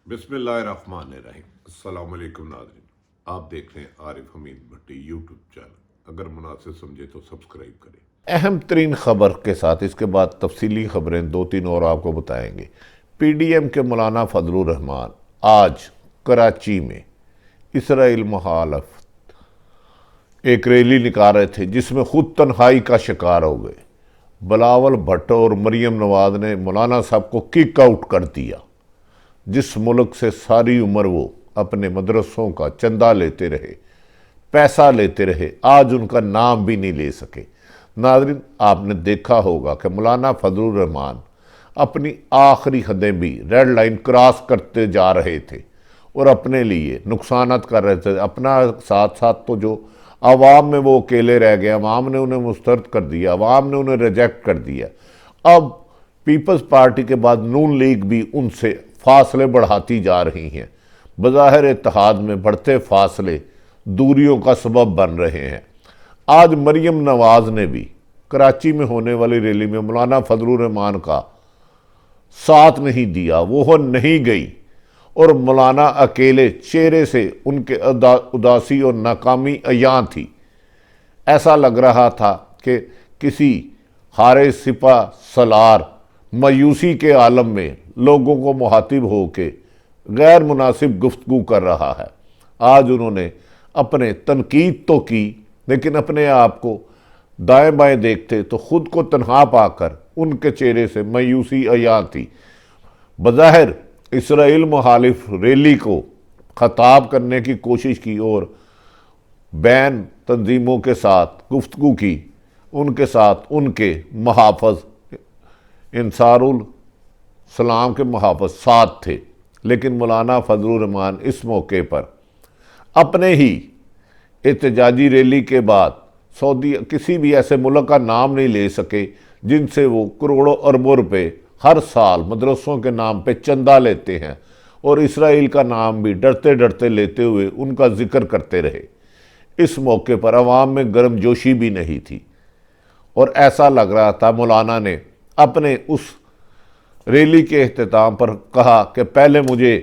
بسم اللہ الرحمن الرحیم۔ السلام علیکم ناظرین، آپ دیکھ رہے ہیں عارف حمید بھٹی یوٹیوب چینل۔ اگر مناسب سمجھے تو سبسکرائب کریں۔ اہم ترین خبر کے ساتھ اس کے بعد تفصیلی خبریں دو تین اور آپ کو بتائیں گے۔ پی ڈی ایم کے مولانا فضل الرحمان آج کراچی میں اسرائیل مخالف ایک ریلی نکال رہے تھے جس میں خود تنہائی کا شکار ہو گئے۔ بلاول بھٹو اور مریم نواز نے مولانا صاحب کو کک آؤٹ کر دیا، جس ملک سے ساری عمر وہ اپنے مدرسوں کا چندہ لیتے رہے، پیسہ لیتے رہے، آج ان کا نام بھی نہیں لے سکے۔ ناظرین، آپ نے دیکھا ہوگا کہ مولانا فضل الرحمان اپنی آخری حدیں بھی ریڈ لائن کراس کرتے جا رہے تھے اور اپنے لیے نقصانات کر رہے تھے۔ اپنا ساتھ ساتھ تو جو عوام میں وہ اکیلے رہ گئے، عوام نے انہیں مسترد کر دیا، عوام نے انہیں ریجیکٹ کر دیا۔ اب پیپلز پارٹی کے بعد نون لیگ بھی ان سے فاصلے بڑھاتی جا رہی ہیں۔ بظاہر اتحاد میں بڑھتے فاصلے دوریوں کا سبب بن رہے ہیں۔ آج مریم نواز نے بھی کراچی میں ہونے والی ریلی میں مولانا فضل الرحمان کا ساتھ نہیں دیا، وہ نہیں گئی، اور مولانا اکیلے چہرے سے ان کے اداسی اور ناکامی عیاں تھی۔ ایسا لگ رہا تھا کہ کسی ہارے سپہ سالار مایوسی کے عالم میں لوگوں کو مخاطب ہو کے غیر مناسب گفتگو کر رہا ہے۔ آج انہوں نے اپنے تنقید تو کی، لیکن اپنے آپ کو دائیں بائیں دیکھتے تو خود کو تنہا پا کر ان کے چہرے سے مایوسی عیاں تھی۔ بظاہر اسرائیل مخالف ریلی کو خطاب کرنے کی کوشش کی اور بین تنظیموں کے ساتھ گفتگو کی، ان کے ساتھ ان کے محافظ انصار الاسلام کے محافظ ساتھ تھے، لیکن مولانا فضل الرحمان اس موقع پر اپنے ہی احتجاجی ریلی کے بعد سعودی کسی بھی ایسے ملک کا نام نہیں لے سکے جن سے وہ کروڑوں اربوں روپے ہر سال مدرسوں کے نام پہ چندہ لیتے ہیں، اور اسرائیل کا نام بھی ڈرتے ڈرتے لیتے ہوئے ان کا ذکر کرتے رہے۔ اس موقع پر عوام میں گرم جوشی بھی نہیں تھی، اور ایسا لگ رہا تھا مولانا نے اپنے اس ریلی کے اختتام پر کہا کہ پہلے مجھے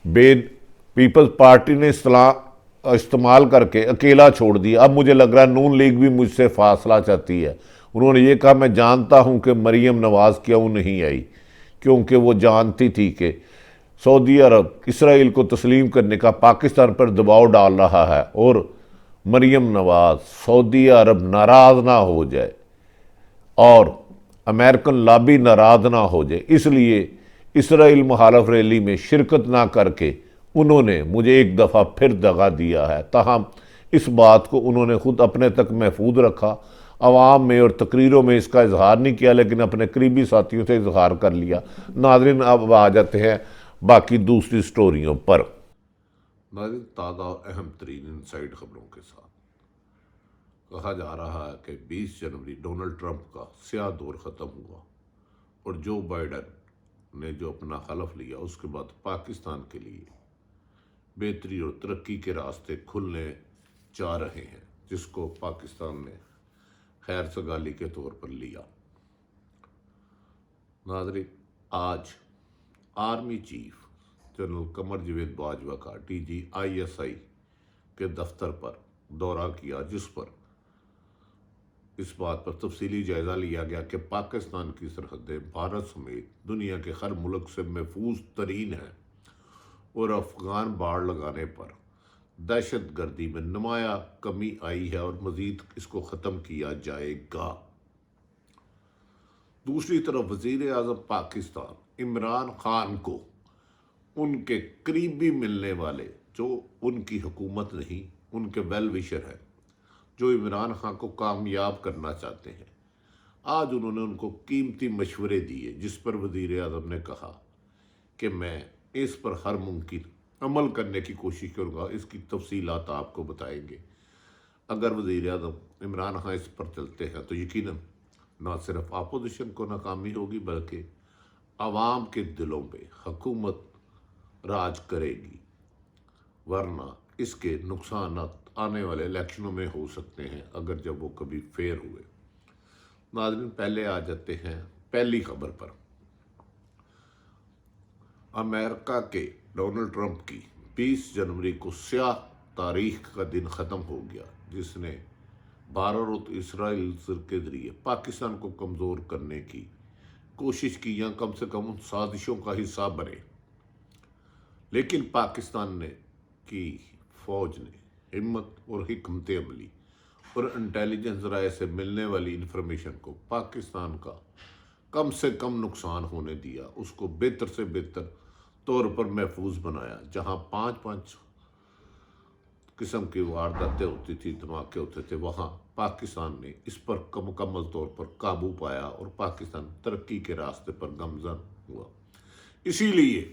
پیپلز پارٹی نے استعمال کر کے اکیلا چھوڑ دیا، اب مجھے لگ رہا ہے نون لیگ بھی مجھ سے فاصلہ چاہتی ہے۔ انہوں نے یہ کہا میں جانتا ہوں کہ مریم نواز کیوں نہیں آئی، کیونکہ وہ جانتی تھی کہ سعودی عرب اسرائیل کو تسلیم کرنے کا پاکستان پر دباؤ ڈال رہا ہے، اور مریم نواز سعودی عرب ناراض نہ ہو جائے اور امریکن لابی ناراض نہ ہو جائے، اس لیے اسرائیل مخالف ریلی میں شرکت نہ کر کے انہوں نے مجھے ایک دفعہ پھر دغا دیا ہے۔ تاہم اس بات کو انہوں نے خود اپنے تک محفوظ رکھا، عوام میں اور تقریروں میں اس کا اظہار نہیں کیا، لیکن اپنے قریبی ساتھیوں سے اظہار کر لیا۔ ناظرین، اب آ جاتے ہیں باقی دوسری سٹوریوں پر۔ ناظرین، تازہ اور اہم ترین انسائیڈ خبروں کے ساتھ کہا جا رہا ہے کہ 20 جنوری ڈونلڈ ٹرمپ کا سیاہ دور ختم ہوا، اور جو بائیڈن نے جو اپنا حلف لیا اس کے بعد پاکستان کے لیے بہتری اور ترقی کے راستے کھلنے جا رہے ہیں، جس کو پاکستان نے خیر سگالی کے طور پر لیا۔ ناظرین، آج army chief general Qamar Javed Bajwa کا DGISI کے دفتر پر دورہ کیا، جس پر اس بات پر تفصیلی جائزہ لیا گیا کہ پاکستان کی سرحدیں بھارت سمیت دنیا کے ہر ملک سے محفوظ ترین ہیں، اور افغان باڑ لگانے پر دہشت گردی میں نمایاں کمی آئی ہے اور مزید اس کو ختم کیا جائے گا۔ دوسری طرف وزیر اعظم پاکستان عمران خان کو ان کے قریبی ملنے والے، جو ان کی حکومت نہیں، ان کے ویل وشر ہیں، جو عمران خان کو کامیاب کرنا چاہتے ہیں، آج انہوں نے ان کو قیمتی مشورے دیے، جس پر وزیر اعظم نے کہا کہ میں اس پر ہر ممکن عمل کرنے کی کوشش کروں گا۔ اس کی تفصیلات آپ کو بتائیں گے۔ اگر وزیر اعظم عمران خان اس پر چلتے ہیں تو یقیناً نہ صرف اپوزیشن کو ناکامی ہوگی، بلکہ عوام کے دلوں پہ حکومت راج کرے گی، ورنہ اس کے نقصانات آنے والے الیکشنوں میں ہو سکتے ہیں، اگر جب وہ کبھی فیئر ہوئے۔ ناظرین، پہلے آ جاتے ہیں پہلی خبر پر۔ امریکہ کے ڈونلڈ ٹرمپ کی 20 جنوری کو سیاہ تاریخ کا دن ختم ہو گیا، جس نے بھارت اور اسرائیل کے ذریعے پاکستان کو کمزور کرنے کی کوشش کی یا کم سے کم ان سازشوں کا حصہ بنے، لیکن پاکستان کی فوج نے ہمت اور حکمت عملی اور انٹیلیجنس ذرائع سے ملنے والی انفارمیشن کو پاکستان کا کم سے کم نقصان ہونے دیا، اس کو بہتر سے بہتر طور پر محفوظ بنایا۔ جہاں 5 قسم کی وارداتیں ہوتی تھی، دھماکے ہوتے تھے، وہاں پاکستان نے اس پر مکمل طور پر قابو پایا اور پاکستان ترقی کے راستے پر گامزن ہوا۔ اسی لیے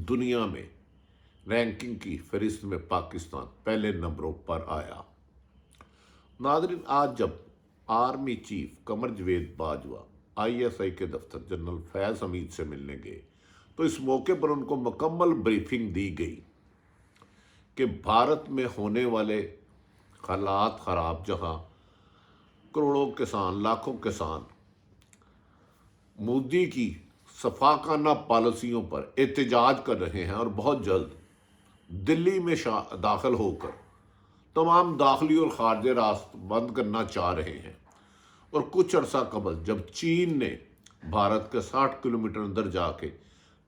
دنیا میں رینکنگ کی فہرست میں پاکستان پہلے نمبروں پر آیا۔ ناظرین، آج جب army chief Qamar Javed Bajwa ISI کے دفتر جنرل فیض حمید سے ملنے گئے تو اس موقع پر ان کو مکمل بریفنگ دی گئی کہ بھارت میں ہونے والے حالات خراب، جہاں کروڑوں کسان، لاکھوں کسان مودی کی سفاکانہ پالیسیوں پر احتجاج کر رہے ہیں اور بہت جلد دلی میں داخل ہو کر تمام داخلی اور خارجی راستے بند کرنا چاہ رہے ہیں، اور کچھ عرصہ قبل جب چین نے بھارت کے 60 کلومیٹر اندر جا کے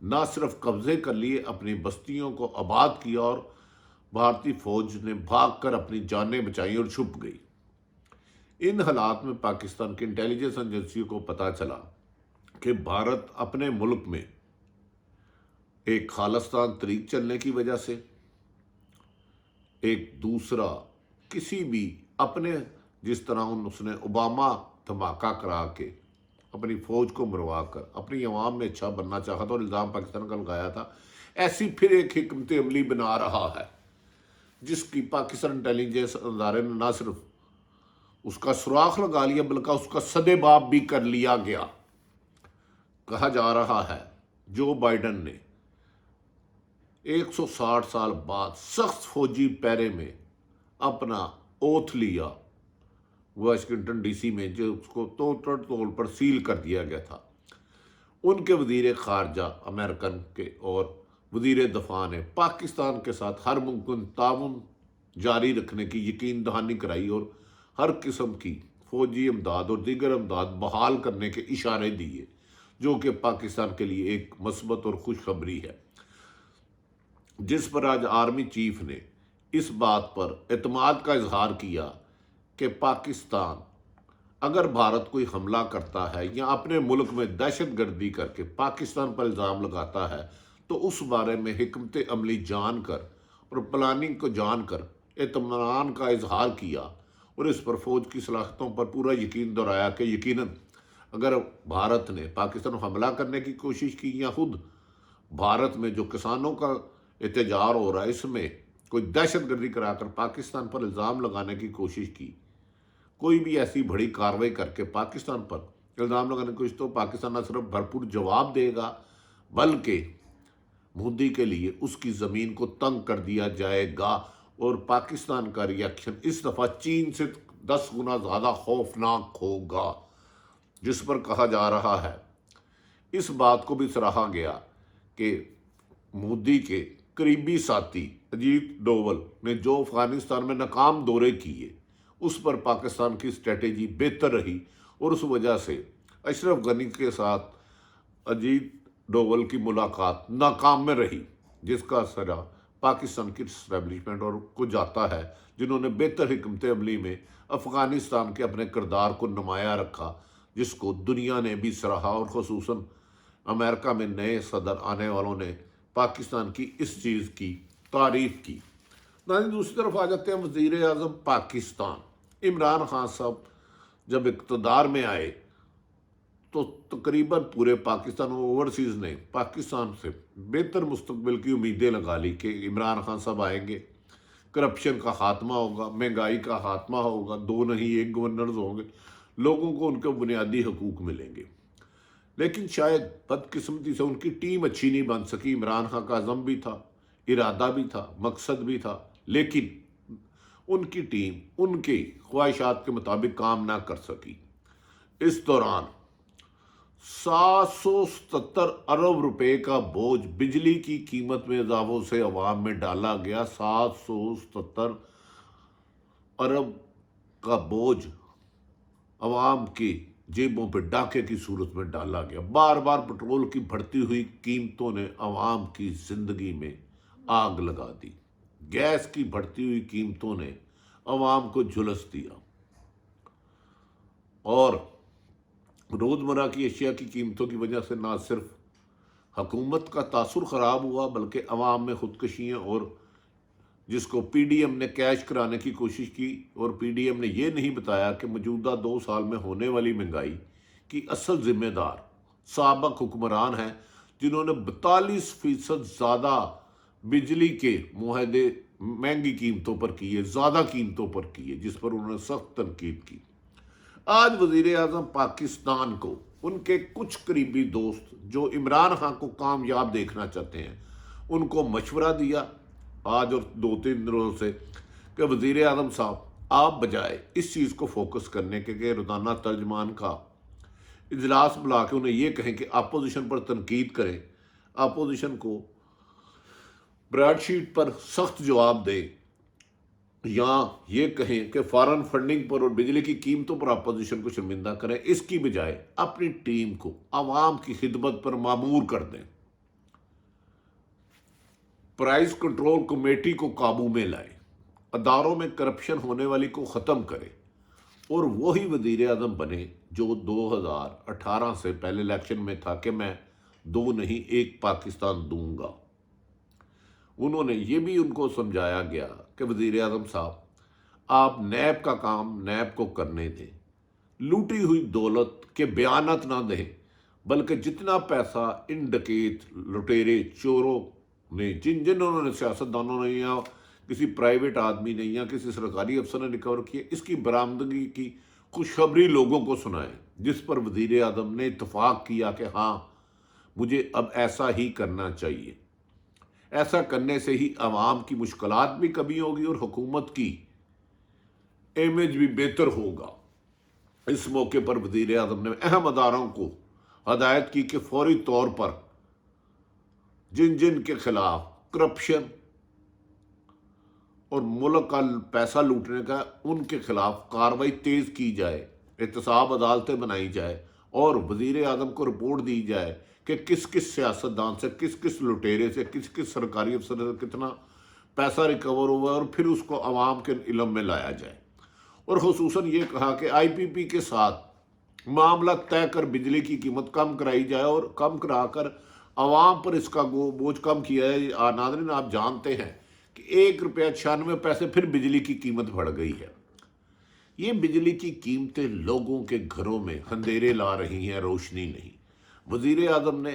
نہ صرف قبضے کر لیے، اپنی بستیوں کو آباد کیا، اور بھارتی فوج نے بھاگ کر اپنی جانیں بچائیں اور چھپ گئی۔ ان حالات میں پاکستان کی انٹیلیجنس ایجنسیوں کو پتہ چلا کہ بھارت اپنے ملک میں ایک خالصتان طریق چلنے کی وجہ سے، ایک دوسرا کسی بھی اپنے، جس طرح اس نے اوباما دھماکہ کرا کے اپنی فوج کو مروا کر اپنی عوام میں اچھا بننا چاہا تھا اور الزام پاکستان کا لگایا تھا، ایسی پھر ایک حکمت عملی بنا رہا ہے، جس کی پاکستان انٹیلیجنس ادارے نے نہ صرف اس کا سراغ لگا لیا بلکہ اس کا سدباب بھی کر لیا گیا۔ کہا جا رہا ہے جو بائیڈن نے 160 سال بعد سخت فوجی پیرے میں اپنا اوتھ لیا واشنگٹن DC میں، جو اس کو طور پر سیل کر دیا گیا تھا، ان کے وزیر خارجہ امریکن کے اور وزیر دفاع نے پاکستان کے ساتھ ہر ممکن تعاون جاری رکھنے کی یقین دہانی کرائی اور ہر قسم کی فوجی امداد اور دیگر امداد بحال کرنے کے اشارے دیے، جو کہ پاکستان کے لیے ایک مثبت اور خوشخبری ہے، جس پر آج آرمی چیف نے اس بات پر اعتماد کا اظہار کیا کہ پاکستان اگر بھارت کوئی حملہ کرتا ہے یا اپنے ملک میں دہشت گردی کر کے پاکستان پر الزام لگاتا ہے تو اس بارے میں حکمت عملی جان کر اور پلاننگ کو جان کر اطمینان کا اظہار کیا، اور اس پر فوج کی صلاحیتوں پر پورا یقین دہرایا کہ یقیناً اگر بھارت نے پاکستان کو حملہ کرنے کی کوشش کی یا خود بھارت میں جو کسانوں کا احتجاج ہو رہا ہے اس میں کوئی دہشت گردی کرا کر پاکستان پر الزام لگانے کی کوشش کی، کوئی بھی ایسی بڑی کارروائی کر کے پاکستان پر الزام لگانے کی کوشش، تو پاکستان نہ صرف بھرپور جواب دے گا بلکہ مودی کے لیے اس کی زمین کو تنگ کر دیا جائے گا، اور پاکستان کا ریاکشن اس دفعہ چین سے 10 گنا زیادہ خوفناک ہوگا، جس پر کہا جا رہا ہے، اس بات کو بھی سراہا گیا کہ مودی کے قریبی ساتھی اجیت ڈوول نے جو افغانستان میں ناکام دورے کیے، اس پر پاکستان کی اسٹریٹجی بہتر رہی، اور اس وجہ سے اشرف غنی کے ساتھ اجیت ڈوول کی ملاقات ناکام میں رہی، جس کا سرا پاکستان کی اسٹیبلشمنٹ اور کو جاتا ہے، جنہوں نے بہتر حکمت عملی میں افغانستان کے اپنے کردار کو نمایاں رکھا، جس کو دنیا نے بھی سراہا، اور خصوصاً امریکہ میں نئے صدر آنے والوں نے پاکستان کی اس چیز کی تعریف کی۔ دوسری طرف آ جاتے ہیں وزیر اعظم پاکستان عمران خان صاحب جب اقتدار میں آئے تو تقریباً پورے پاکستان و اوورسیز نے پاکستان سے بہتر مستقبل کی امیدیں لگا لی کہ عمران خان صاحب آئیں گے، کرپشن کا خاتمہ ہوگا، مہنگائی کا خاتمہ ہوگا، 2 نہیں 1 گورنرز ہوں گے، لوگوں کو ان کے بنیادی حقوق ملیں گے۔ لیکن شاید بدقسمتی سے ان کی ٹیم اچھی نہیں بن سکی۔ عمران خان کا عزم بھی تھا، ارادہ بھی تھا، مقصد بھی تھا، لیکن ان کی ٹیم ان کی خواہشات کے مطابق کام نہ کر سکی۔ اس دوران 777 ارب روپے کا بوجھ بجلی کی قیمت میں اضافوں سے عوام میں ڈالا گیا۔ 777 ارب کا بوجھ عوام کی جیبوں پہ ڈاکے کی صورت میں ڈالا گیا۔ بار بار پٹرول کی بڑھتی ہوئی قیمتوں نے عوام کی زندگی میں آگ لگا دی۔ گیس کی بڑھتی ہوئی قیمتوں نے عوام کو جھلس دیا، اور روزمرہ کی اشیاء کی قیمتوں کی وجہ سے نہ صرف حکومت کا تاثر خراب ہوا بلکہ عوام میں خودکشیاں، اور جس کو پی ڈی ایم نے کیش کرانے کی کوشش کی، اور پی ڈی ایم نے یہ نہیں بتایا کہ موجودہ 2 سال میں ہونے والی مہنگائی کی اصل ذمہ دار سابق حکمران ہیں، جنہوں نے 42% زیادہ بجلی کے معاہدے مہنگی قیمتوں پر کیے، زیادہ قیمتوں پر کیے، جس پر انہوں نے سخت تنقید کی۔ آج وزیر اعظم پاکستان کو ان کے کچھ قریبی دوست جو عمران خان کو کامیاب دیکھنا چاہتے ہیں، ان کو مشورہ دیا آج اور 2-3 دنوں سے کہ وزیر اعظم صاحب، آپ بجائے اس چیز کو فوکس کرنے کے کہ روزانہ ترجمان کا اجلاس بلا کے انہیں یہ کہیں کہ اپوزیشن پر تنقید کریں، اپوزیشن کو براڈ شیٹ پر سخت جواب دیں، یا یہ کہیں کہ فارن فنڈنگ پر اور بجلی کی قیمتوں پر اپوزیشن کو شرمندہ کریں، اس کی بجائے اپنی ٹیم کو عوام کی خدمت پر مامور کر دیں، پرائز کنٹرول کمیٹی کو قابو میں لائیں، اداروں میں کرپشن ہونے والی کو ختم کریں، اور وہی وزیر اعظم بنے جو 2018 سے پہلے الیکشن میں تھا کہ میں 2 نہیں 1 پاکستان دوں گا۔ انہوں نے یہ بھی ان کو سمجھایا گیا کہ وزیر اعظم صاحب، آپ نیب کا کام نیب کو کرنے دیں، لوٹی ہوئی دولت کے بیانات نہ دیں، بلکہ جتنا پیسہ ان ڈکیت، لٹیرے، چوروں نے جنہوں نے سیاستدانوں نے یا کسی پرائیویٹ آدمی نے یا کسی سرکاری افسر نے ریکور کیا، اس کی برآمدگی کی خوشخبری لوگوں کو سنائیں، جس پر وزیر اعظم نے اتفاق کیا کہ ہاں، مجھے اب ایسا ہی کرنا چاہیے۔ ایسا کرنے سے ہی عوام کی مشکلات بھی کمی ہوگی اور حکومت کی امیج بھی بہتر ہوگا۔ اس موقع پر وزیر اعظم نے اہم اداروں کو ہدایت کی کہ فوری طور پر جن کے خلاف کرپشن اور ملک کا پیسہ لوٹنے کا، ان کے خلاف کارروائی تیز کی جائے، احتساب عدالتیں بنائی جائے، اور وزیر اعظم کو رپورٹ دی جائے کہ کس کس سیاستدان سے، کس کس لٹیرے سے، کس کس سرکاری افسر سے کتنا پیسہ ریکور ہوا ہے، اور پھر اس کو عوام کے علم میں لایا جائے۔ اور خصوصاً یہ کہا کہ آئی پی پی کے ساتھ معاملہ طے کر بجلی کی قیمت کم کرائی جائے، اور کم کرا کر عوام پر اس کا بوجھ کم کیا ہے۔ ناظرین، آپ جانتے ہیں کہ 1.96 روپے پھر بجلی کی قیمت بڑھ گئی ہے۔ یہ بجلی کی قیمتیں لوگوں کے گھروں میں اندھیرے لا رہی ہیں، روشنی نہیں۔ وزیر اعظم نے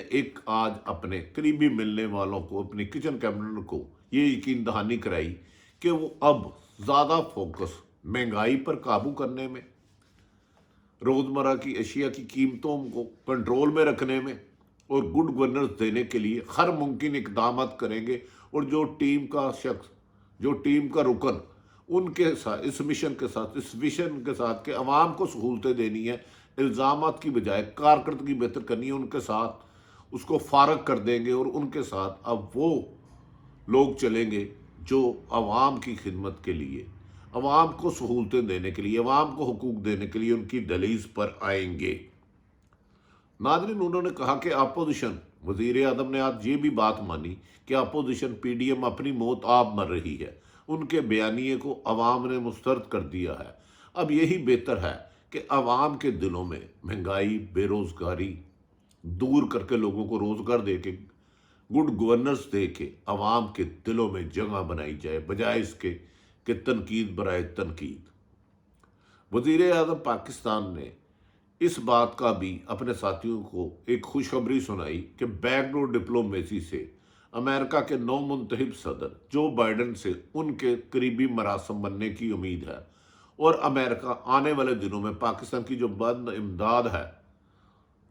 آج اپنے قریبی ملنے والوں کو، اپنی کچن کیبنٹ کو یہ یقین دہانی کرائی کہ وہ اب زیادہ فوکس مہنگائی پر قابو کرنے میں، روزمرہ کی اشیاء کی قیمتوں کو کنٹرول میں رکھنے میں، اور گڈ گورننس دینے کے لیے ہر ممکن اقدامات کریں گے، اور جو ٹیم کا رکن ان کے ساتھ اس ویژن کے ساتھ کہ عوام کو سہولتیں دینی ہے، الزامات کی بجائے کارکردگی بہتر کرنی ہے، ان کے ساتھ اس کو فارغ کر دیں گے، اور ان کے ساتھ اب وہ لوگ چلیں گے جو عوام کی خدمت کے لیے، عوام کو سہولتیں دینے کے لیے، عوام کو حقوق دینے کے لیے ان کی دہلیز پر آئیں گے۔ ناظرین، انہوں نے کہا کہ اپوزیشن، وزیر اعظم نے آج یہ بھی بات مانی کہ اپوزیشن پی ڈی ایم اپنی موت آپ مر رہی ہے، ان کے بیانیے کو عوام نے مسترد کر دیا ہے۔ اب یہی بہتر ہے کہ عوام کے دلوں میں مہنگائی، بے روزگاری دور کر کے، لوگوں کو روزگار دے کے، گڈ گورننس دے کے عوام کے دلوں میں جگہ بنائی جائے، بجائے اس کے کہ تنقید برائے تنقید۔ وزیر اعظم پاکستان نے اس بات کا بھی اپنے ساتھیوں کو ایک خوشخبری سنائی کہ بیک ڈور ڈپلومیسی سے امریکہ کے نو منتخب صدر جو بائیڈن سے ان کے قریبی مراسم بننے کی امید ہے، اور امریکہ آنے والے دنوں میں پاکستان کی جو بند امداد ہے،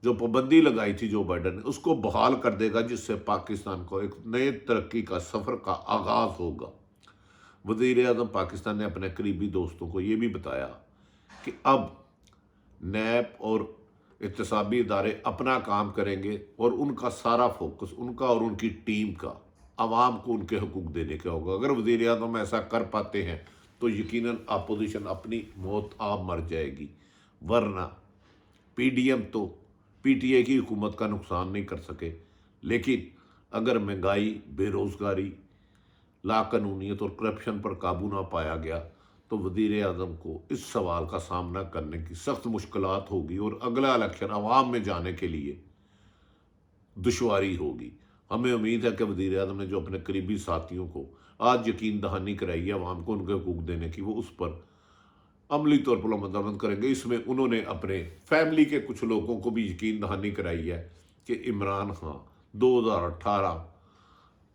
جو پابندی لگائی تھی جو بائیڈن نے، اس کو بحال کر دے گا، جس سے پاکستان کو ایک نئے ترقی کا سفر کا آغاز ہوگا۔ وزیر اعظم پاکستان نے اپنے قریبی دوستوں کو یہ بھی بتایا کہ اب نیب اور احتسابی ادارے اپنا کام کریں گے اور ان کا سارا فوکس ان کا اور ان کی ٹیم کا عوام کو ان کے حقوق دینے کا ہوگا۔ اگر وزیر اعظم ایسا کر پاتے ہیں تو یقیناً اپوزیشن اپنی موت آپ مر جائے گی، ورنہ پی ڈی ایم تو پی ٹی اے کی حکومت کا نقصان نہیں کر سکے، لیکن اگر مہنگائی، بے روزگاری، لا قانونیت اور کرپشن پر قابو نہ پایا گیا تو وزیر اعظم کو اس سوال کا سامنا کرنے کی سخت مشکلات ہوگی اور اگلا الیکشن عوام میں جانے کے لیے دشواری ہوگی۔ ہمیں امید ہے کہ وزیر اعظم نے جو اپنے قریبی ساتھیوں کو آج یقین دہانی کرائی ہے عوام کو ان کے حقوق دینے کی، وہ اس پر عملی طور پر عمل درآمد کریں گے۔ اس میں انہوں نے اپنے فیملی کے کچھ لوگوں کو بھی یقین دہانی کرائی ہے کہ عمران خان 2018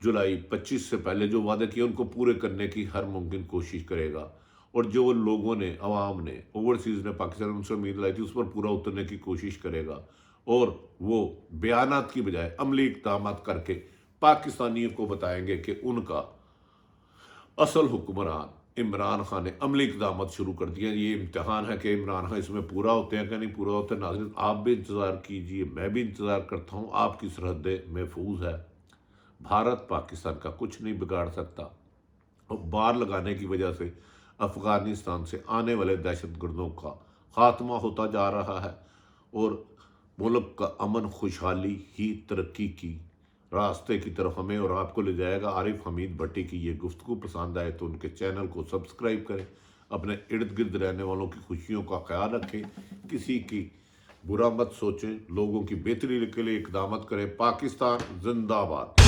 جولائی 25 سے پہلے جو وعدے کیے ان کو پورے کرنے کی ہر ممکن کوشش کرے گا، اور جو لوگوں نے، عوام نے، اوورسیز نے پاکستان ان سے امید لائی تھی اس پر پورا اترنے کی کوشش کرے گا، اور وہ بیانات کی بجائے عملی اقدامات کر کے پاکستانیوں کو بتائیں گے کہ ان کا اصل حکمران عمران خان نے عملی اقدامات شروع کر دیا۔ یہ امتحان ہے کہ عمران خان اس میں پورا ہوتے ہیں کہ نہیں پورا ہوتے ہیں۔ ناظرین آپ بھی انتظار کیجئے، میں بھی انتظار کرتا ہوں، آپ کی سرحدیں محفوظ ہے، بھارت پاکستان کا کچھ نہیں بگاڑ سکتا، اور بار لگانے کی وجہ سے افغانستان سے آنے والے دہشت گردوں کا خاتمہ ہوتا جا رہا ہے، اور ملک کا امن خوشحالی ہی ترقی کی راستے کی طرف ہمیں اور آپ کو لے جائے گا۔ عارف حمید بھٹی کی یہ گفتگو پسند آئے تو ان کے چینل کو سبسکرائب کریں، اپنے ارد گرد رہنے والوں کی خوشیوں کا خیال رکھیں، کسی کی برا مت سوچیں، لوگوں کی بہتری کے لیے اقدامات کریں۔ پاکستان زندہ باد۔